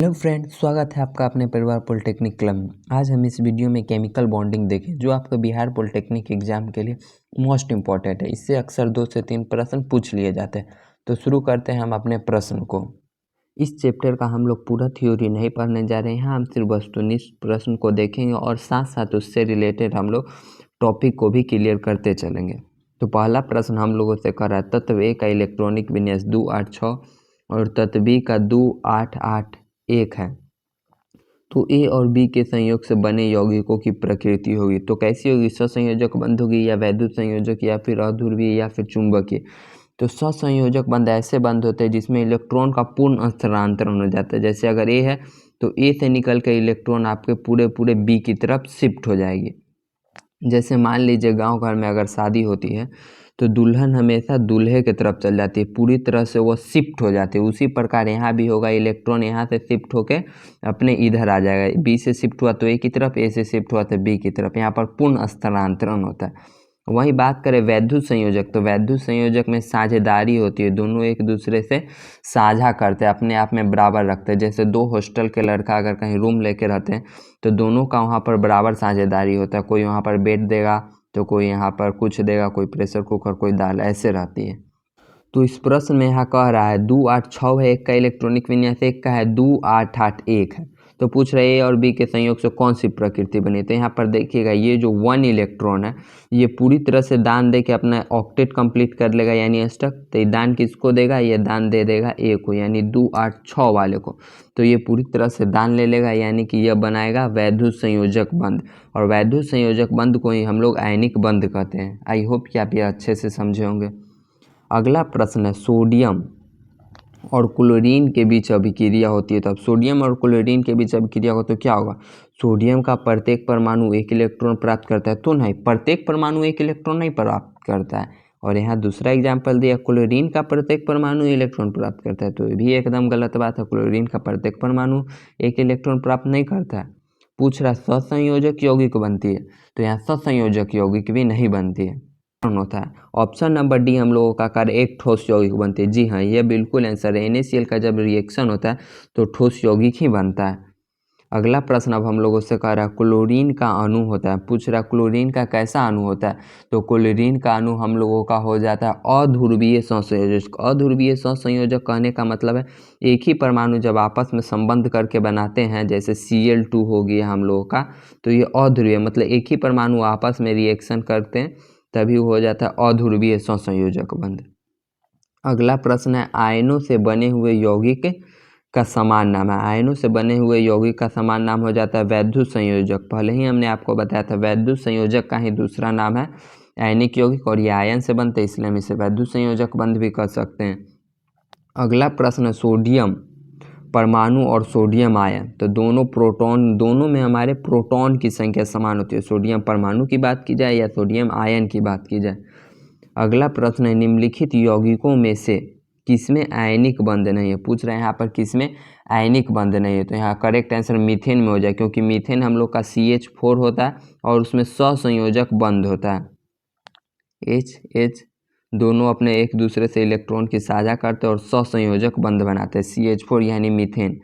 Hello friend, स्वागत है आपका अपने परिवार पॉलिटेक्निक क्लब में। आज हम इस वीडियो में केमिकल बॉन्डिंग देखें जो आपका बिहार पॉलिटेक्निक एग्जाम के लिए मोस्ट इम्पॉर्टेंट है। इससे अक्सर 2 से 3 प्रश्न पूछ लिए जाते हैं। तो शुरू करते हैं हम अपने प्रश्न को। इस चैप्टर का हम लोग पूरा थ्योरी नहीं पढ़ने जा रहे हैं, यहाँ हम सिर्फ वस्तुनिष्ठ प्रश्न को देखेंगे और साथ साथ उससे रिलेटेड हम लोग टॉपिक को भी क्लियर करते चलेंगे। तो पहला प्रश्न हम लोगों से कर रहा है, तत्व ए का इलेक्ट्रॉनिक विन्यास 286 और तत्व बी का 288 है, तो ए और बी के संयोग से बने यौगिकों की प्रकृति होगी। तो कैसी होगी? ससंयोजक बंध होगी या वैद्युत संयोजक या फिर अध्रुवीय या फिर चुंबकीय। तो ससंयोजक बंध ऐसे बंध होते हैं जिसमें इलेक्ट्रॉन का पूर्ण स्थानांतरण हो जाता है। जैसे अगर ए है तो ए से निकल के इलेक्ट्रॉन आपके पूरे बी की तरफ शिफ्ट हो जाएगी। जैसे मान लीजिए गांव घर में अगर शादी होती है तो दुल्हन हमेशा दूल्हे की तरफ चल जाती है, पूरी तरह से वो शिफ्ट हो जाती है। उसी प्रकार यहाँ भी होगा, इलेक्ट्रॉन यहाँ से शिफ्ट होके अपने इधर आ जाएगा। बी से शिफ्ट हुआ तो ए की तरफ, ए से शिफ्ट हुआ तो बी की तरफ। यहाँ पर पूर्ण स्थानांतरण होता है। वही बात करें वैद्युत संयोजक, तो वैद्युत संयोजक में साझेदारी होती है, दोनों एक दूसरे से साझा करते हैं, अपने आप में बराबर रखते हैं। जैसे 2 हॉस्टल के लड़का अगर कहीं रूम लेके रहते हैं तो दोनों का वहाँ पर बराबर साझेदारी होता है। कोई वहाँ पर बेड देगा तो कोई यहाँ पर कुछ देगा, कोई प्रेशर कुकर, कोई दाल, ऐसे रहती है। तो इस प्रश्न में यहाँ कह रहा है 286 है एक का इलेक्ट्रॉनिक विन्यास, एक का है 2881 है। तो पूछ रहे ए और बी के संयोग से कौन सी प्रकृति बनी। तो यहाँ पर देखिएगा ये जो 1 इलेक्ट्रॉन है ये पूरी तरह से दान दे के अपना ऑक्टेट कंप्लीट कर लेगा यानी अष्टक। तो ये दान किसको देगा? ये दान दे देगा ए को, यानी 286 वाले को। तो ये पूरी तरह से दान ले लेगा यानी कि यह बनाएगा वैद्युत संयोजक बंध, और वैद्युत संयोजक बंध को ही हम लोग आयनिक बंध कहते हैं। आई होप कि आप ये अच्छे से समझे होंगे। अगला प्रश्न है, सोडियम और क्लोरीन के बीच अभिक्रिया होती है। तो अब सोडियम और क्लोरीन के बीच अभिक्रिया हो तो क्या होगा? सोडियम का प्रत्येक परमाणु 1 इलेक्ट्रॉन प्राप्त करता है। तो नहीं, प्रत्येक परमाणु 1 इलेक्ट्रॉन नहीं प्राप्त करता है। और यहाँ दूसरा एग्जाम्पल दिया, क्लोरीन का प्रत्येक परमाणु इलेक्ट्रॉन प्राप्त करता है। तो ये भी एकदम गलत बात है, क्लोरीन का प्रत्येक परमाणु 1 इलेक्ट्रॉन प्राप्त नहीं करता है। पूछ रहा ससंयोजक यौगिक बनती है, तो यहाँ ससंयोजक यौगिक भी नहीं बनती है, होता है। ऑप्शन नंबर डी हम लोगों का कार्य एक ठोस यौगिक बनती है। जी हाँ, ये बिल्कुल आंसर है। NaCl का जब रिएक्शन होता है तो ठोस यौगिक ही बनता है। अगला प्रश्न अब हम लोगों से कह रहा है क्लोरीन का अणु होता है। पूछ रहा है क्लोरीन का कैसा अणु होता है। तो क्लोरीन का अणु हम लोगों का हो जाता है अध्रुवीय सहसंयोजक। अध्रुवीय सहसंयोजक कहने का मतलब है एक ही परमाणु जब आपस में संबंध करके बनाते हैं, जैसे Cl2 हो गया हम लोगों का, तो ये अध्रुवीय मतलब एक ही परमाणु आपस में रिएक्शन करते हैं तभी हो जाता है अध्रुवीय सहसंयोजक बंध। अगला प्रश्न है, आयनों से बने हुए यौगिक का समान नाम है। आयनों से बने हुए यौगिक का समान नाम हो जाता है वैद्युत संयोजक। पहले ही हमने आपको बताया था, वैद्युत संयोजक का ही दूसरा नाम है आयनिक यौगिक, और ये आयन से बनते हैं इसलिए हम इसे वैद्युत संयोजक बंध भी कह सकते हैं। अगला प्रश्न, सोडियम परमाणु और सोडियम आयन, तो दोनों प्रोटॉन, दोनों में हमारे प्रोटॉन की संख्या समान होती है। सोडियम परमाणु की बात की जाए या सोडियम आयन की बात की जाए। अगला प्रश्न है, निम्नलिखित यौगिकों में से किसमें आयनिक बंध नहीं है। पूछ रहे हैं यहाँ पर किसमें आयनिक बंध नहीं है। तो यहाँ करेक्ट आंसर मीथेन में हो जाए, क्योंकि मीथेन हम लोग का CH4 होता है और उसमें सहसंयोजक बंध होता है। H दोनों अपने एक दूसरे से इलेक्ट्रॉन की साझा करते हैं और सहसंयोजक बंध बनाते हैं, CH4 यानी मीथेन।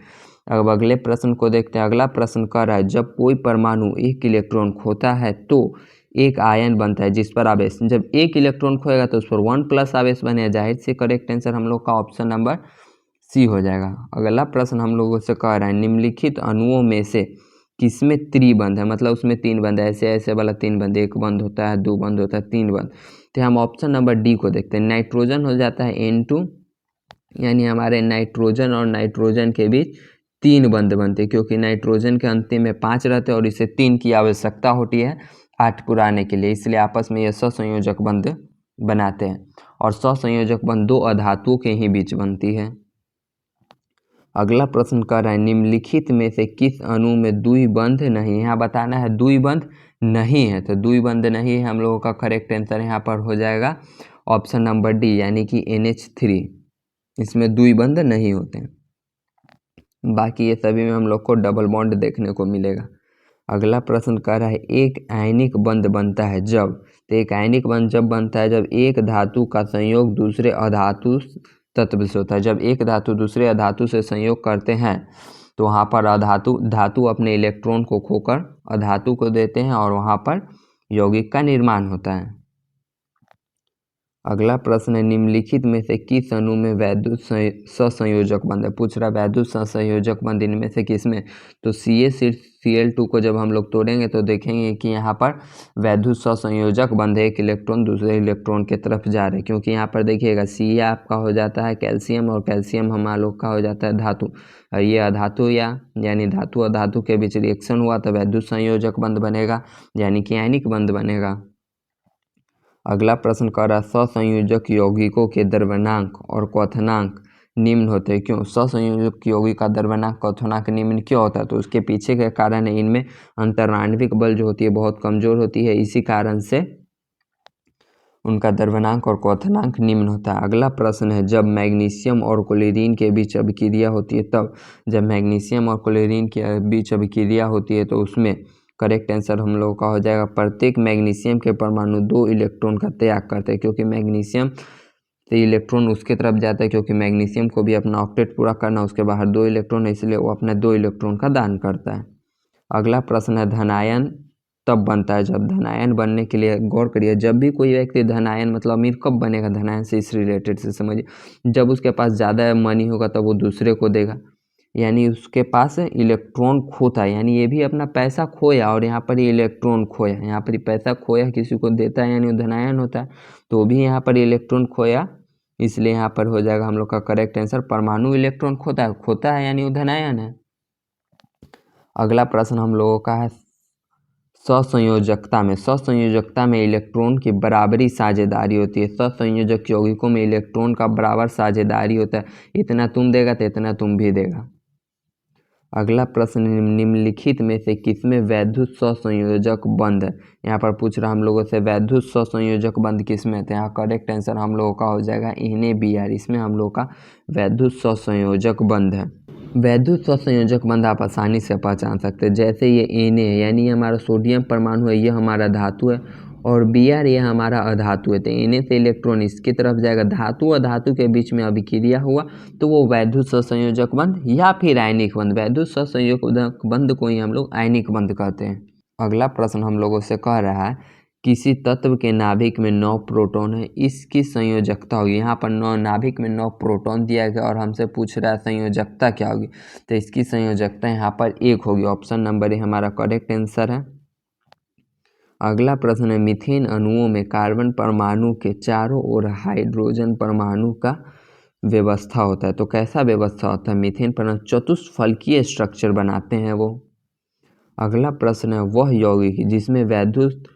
अब अगले प्रश्न को देखते हैं। अगला प्रश्न कह रहा है, जब कोई परमाणु 1 इलेक्ट्रॉन खोता है तो एक आयन बनता है जिस पर आवेश, जब 1 इलेक्ट्रॉन खोएगा तो उस पर 1+ आवेश बनेगा। जाहिर से करेक्ट आंसर हम लोग का ऑप्शन नंबर सी हो जाएगा। अगला प्रश्न हम लोगों से कह रहा है, निम्नलिखित अणुओं में से किसमें त्रिबंध है, मतलब उसमें 3 बंध है। ऐसे वाला 3 बंध, 1 बंध होता है, 2 बंध होता है, 3 बंध। तो हम ऑप्शन नंबर डी को देखते हैं। नाइट्रोजन हो जाता है N2, यानी हमारे नाइट्रोजन और नाइट्रोजन के बीच 3 बंध बनते हैं, क्योंकि नाइट्रोजन के अंतिम में 5 रहते हैं और इसे 3 की आवश्यकता होती है 8 पुराने के लिए, इसलिए आपस में यह सहसंयोजक बंध बनाते हैं। और सहसंयोजक बंध 2 अधातुओं के ही बीच बनती है। अगला प्रश्न कर रहा है, निम्नलिखित में से किस अणु में द्विबंध नहीं। यहाँ बताना है द्विबंध नहीं है, तो द्विबंध नहीं है हम लोगों का करेक्ट आंसर यहाँ पर हो जाएगा ऑप्शन नंबर डी, यानी कि NH3। इसमें द्विबंध नहीं होते हैं। बाकी ये सभी में हम लोग को डबल बॉन्ड देखने को मिलेगा। अगला प्रश्न कह रहा है, एक आयनिक बंध बनता है जब, तो एक आयनिक बंध जब बनता है जब एक धातु का संयोग दूसरे अधातु तत्व से होता है। जब एक धातु दूसरे अधातु से संयोग करते हैं तो वहाँ पर धातु अपने इलेक्ट्रॉन को खोकर अधातु को देते हैं और वहाँ पर यौगिक का निर्माण होता है। अगला प्रश्न है, निम्नलिखित में से किस अणु में वैद्युत सहसंयोजक बंध है। पूछ रहा वैद्युत सहसंयोजक बंध इनमें से किस में। तो CaCl2 को जब हम लोग तोड़ेंगे तो देखेंगे कि यहाँ पर वैद्युत सहसंयोजक बंध है, एक इलेक्ट्रॉन दूसरे इलेक्ट्रॉन की तरफ जा रहे हैं, क्योंकि यहाँ पर देखिएगा Ca आपका हो जाता है कैल्शियम और कैल्शियम हम लोग का हो जाता है धातु, और ये अधातु यानी धातु अधातु के बीच रिएक्शन हुआ तो वैद्युत संयोजक बंध बनेगा, यानी कि आयनिक बंध बनेगा। अगला प्रश्न कर रहा है, सहसंयोजक यौगिकों के द्रव्यमानांक और क्वथनांक निम्न होते हैं क्यों। सहसंयोजक यौगिक का द्रव्यमानांक क्वथनांक निम्न क्यों होता है। तो उसके पीछे का कारण है, इनमें अंतराण्विक बल जो होती है बहुत कमजोर होती है, इसी कारण से उनका द्रव्यमानांक और क्वथनांक निम्न होता है। अगला प्रश्न है, जब मैग्नीशियम और क्लोरीन के बीच अभिक्रिया होती है तब। जब मैग्नीशियम और क्लोरीन के बीच अभिक्रिया होती है तो उसमें करेक्ट आंसर हम लोगों का हो जाएगा, प्रत्येक मैग्नीशियम के परमाणु 2 इलेक्ट्रॉन का त्याग करते हैं, क्योंकि मैग्नीशियम से इलेक्ट्रॉन उसके तरफ जाता है, क्योंकि मैग्नीशियम को भी अपना ऑक्टेट पूरा करना, उसके बाहर 2 इलेक्ट्रॉन है, इसलिए वो अपने 2 इलेक्ट्रॉन का दान करता है। अगला प्रश्न है, धनायन तब बनता है जब। धनायन बनने के लिए गौर करिए, जब भी कोई व्यक्ति धनायन मतलब अमीर कब बनेगा, धनायन से इस रिलेटेड से समझिए, जब उसके पास ज़्यादा मनी होगा तब वो दूसरे को देगा, यानी उसके पास इलेक्ट्रॉन खोता है, यानी ये भी अपना पैसा खोया और यहाँ पर ये इलेक्ट्रॉन खोया, यहाँ पर पैसा खोया किसी को देता है यानी वो धनायन होता है, तो भी यहाँ पर इलेक्ट्रॉन खोया, इसलिए यहाँ पर हो जाएगा हम लोग का करेक्ट आंसर परमाणु इलेक्ट्रॉन खोता है यानी वो धनायन है। अगला प्रश्न हम लोगों का है, सहसंयोजकता में इलेक्ट्रॉन की बराबरी साझेदारी होती है। सहसंयोजक यौगिकों में इलेक्ट्रॉन का बराबर साझेदारी होता है, इतना तुम देगा तो इतना तुम भी देगा। अगला प्रश्न, निम्नलिखित में से किसमें वैद्युत सहसंयोजक बंध है। यहाँ पर पूछ रहा हम लोगों से वैद्युत सहसंयोजक बंध किसमें है, तो यहाँ करेक्ट आंसर हम लोगों का हो जाएगा NaBr, इसमें हम लोग का वैद्युत सहसंयोजक बंध है। वैद्युत सहसंयोजक बंध आप आसानी से पहचान सकते हैं, जैसे ये Na है यानी हमारा सोडियम परमाणु है, ये हमारा धातु है, और Br ये हमारा अधातु है, तो Na से इलेक्ट्रॉन इसकी तरफ जाएगा, धातु और धातु के बीच में अभिक्रिया हुआ तो वो वैद्युत सहसंयोजक बंध या फिर आयनिक बंध। वैद्युत सहसंयोजक बंध को ही हम लोग आयनिक बंध कहते हैं। अगला प्रश्न हम लोगों से कह रहा है, किसी तत्व के नाभिक में 9 प्रोटॉन है, इसकी संयोजकता होगी। यहाँ पर 9 नाभिक में 9 प्रोटॉन दिया गया और हमसे पूछ रहा है संयोजकता क्या होगी, तो इसकी संयोजकता यहाँ पर 1 होगी, ऑप्शन नंबर ए हमारा करेक्ट आंसर है। अगला प्रश्न है, मीथेन अणुओं में कार्बन परमाणु के चारों ओर हाइड्रोजन परमाणु का व्यवस्था होता है, तो कैसा व्यवस्था होता है। मीथेन परमाणु चतुष्फलकीय स्ट्रक्चर बनाते हैं वो। अगला प्रश्न है, वह यौगिक जिसमें वैद्युत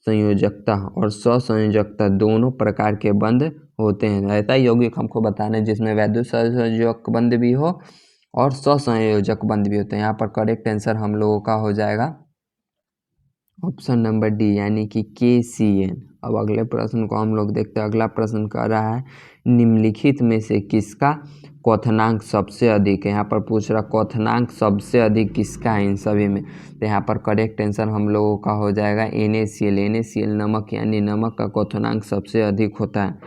संयोजकता और सहसंयोजकता दोनों प्रकार के बंध होते हैं। ऐसा यौगिक हमको बताना है जिसमें वैद्युत सहसंयोजक बंध भी हो और सहसंयोजक बंध भी होते हैं। यहाँ पर करेक्ट आंसर हम लोगों का हो जाएगा ऑप्शन नंबर डी, यानी कि KCN। अब अगले प्रश्न को हम लोग देखते हैं। अगला प्रश्न कह रहा है, निम्नलिखित में से किसका क्वथनांक सबसे अधिक है। यहाँ पर पूछ रहा क्वथनांक सबसे अधिक किसका है इन सभी में, तो यहाँ पर करेक्ट आंसर हम लोगों का हो जाएगा NaCl नमक, यानी नमक का क्वथनांक सबसे अधिक होता है।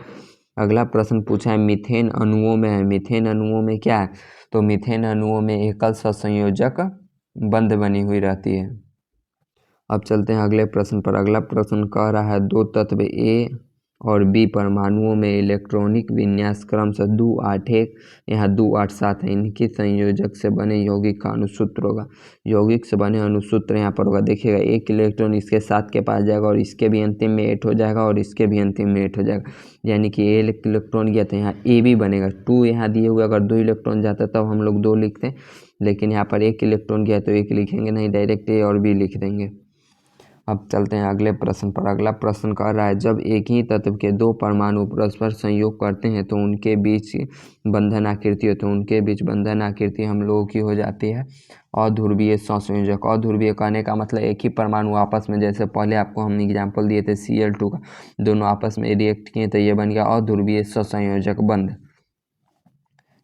अगला प्रश्न पूछा है, मीथेन अणुओं में है, मीथेन अणुओं में क्या है, तो मीथेन अणुओं में एकल सहसंयोजक बंध बनी हुई रहती है। अब चलते हैं अगले प्रश्न पर। अगला प्रश्न कह रहा है, 2 तत्व A और B परमाणुओं में इलेक्ट्रॉनिक विन्यास क्रमशः 281 यहाँ 287 है, इनके संयोजक से बने यौगिक का अणुसूत्र होगा। यौगिक से बने अणुसूत्र यहाँ पर होगा, देखिएगा एक इलेक्ट्रॉन इसके 7 के पास जाएगा और इसके भी अंतिम में 8 हो जाएगा और इसके भी अंतिम में 8 हो जाएगा, यानी कि एक इलेक्ट्रॉन गया तो यहाँ AB बनेगा। 2 यहाँ दिए हुए, अगर 2 इलेक्ट्रॉन जाता तब हम लोग 2 लिखते हैं, लेकिन यहाँ पर 1 इलेक्ट्रॉन गया तो 1 लिखेंगे नहीं, डायरेक्ट A और B लिख देंगे। अब चलते हैं अगले प्रश्न पर। अगला प्रश्न कह रहा है, जब एक ही तत्व के 2 परमाणु परस्पर संयोग करते हैं तो उनके बीच बंधन आकृति होती है, उनके बीच बंधन आकृति हम लोगों की हो जाती है अध्रुवीय सहसंयोजक। अध्रुवीय कहने का मतलब एक ही परमाणु आपस में, जैसे पहले आपको हम एग्जाम्पल दिए थे Cl2 का, दोनों आपस में रिएक्ट किए तो ये बन गया अध्रुवीय सहसंयोजक बंध।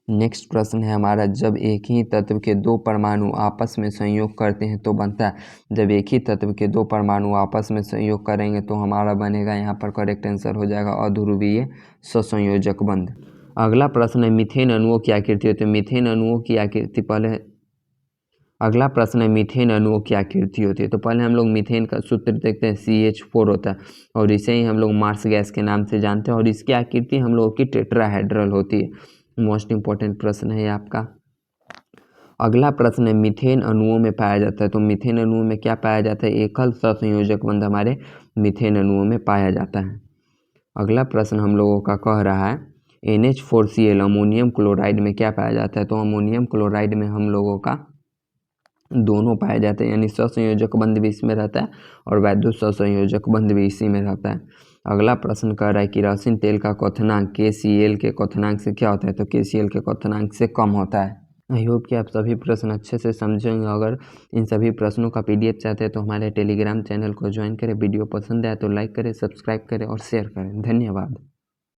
नेक्स्ट प्रश्न है हमारा, जब एक ही तत्व के 2 परमाणु आपस में संयोग करते हैं तो बनता है। जब एक ही तत्व के 2 परमाणु आपस में संयोग करेंगे तो हमारा बनेगा, यहाँ पर करेक्ट आंसर हो जाएगा अध्रुवीय सहसंयोजक बंध। अगला प्रश्न है, मीथेन अणुओं की आकृति होती है। मीथेन अणुओं की आकृति पहले अगला प्रश्न है मीथेन अणुओं की आकृति होती है। तो पहले हम लोग मीथेन का सूत्र देखते हैं, CH4 होता है और इसे ही हम लोग मार्स गैस के नाम से जानते हैं और इसकी आकृति हम लोगों की टेट्राहेड्रल होती है। मोस्ट इंपॉर्टेंट प्रश्न है ये आपका। अगला प्रश्न है मीथेन अणुओं में पाया जाता है। तो मीथेन अणुओं में क्या पाया जाता है? एकल सहसंयोजक बंध हमारे मीथेन अणुओं में पाया जाता है। अगला प्रश्न हम लोगों का कह रहा है NH4Cl अमोनियम क्लोराइड में क्या पाया जाता है? तो अमोनियम क्लोराइड में हम लोगों का दोनों पाए जाते हैं, यानी सहसंयोजक बंध भी इसमें रहता है और वैद्युत सहसंयोजक बंध भी इसी में रहता है। अगला प्रश्न कर रहा है किरोसिन तेल का क्वथनांक KCl के क्वथनांक से क्या होता है? तो KCl के क्वथनांक से कम होता है। आई होप कि आप सभी प्रश्न अच्छे से समझेंगे। अगर इन सभी प्रश्नों का PDF चाहते हैं तो हमारे टेलीग्राम चैनल को ज्वाइन करें। वीडियो पसंद आए तो लाइक करें, सब्सक्राइब करें और शेयर करें। धन्यवाद।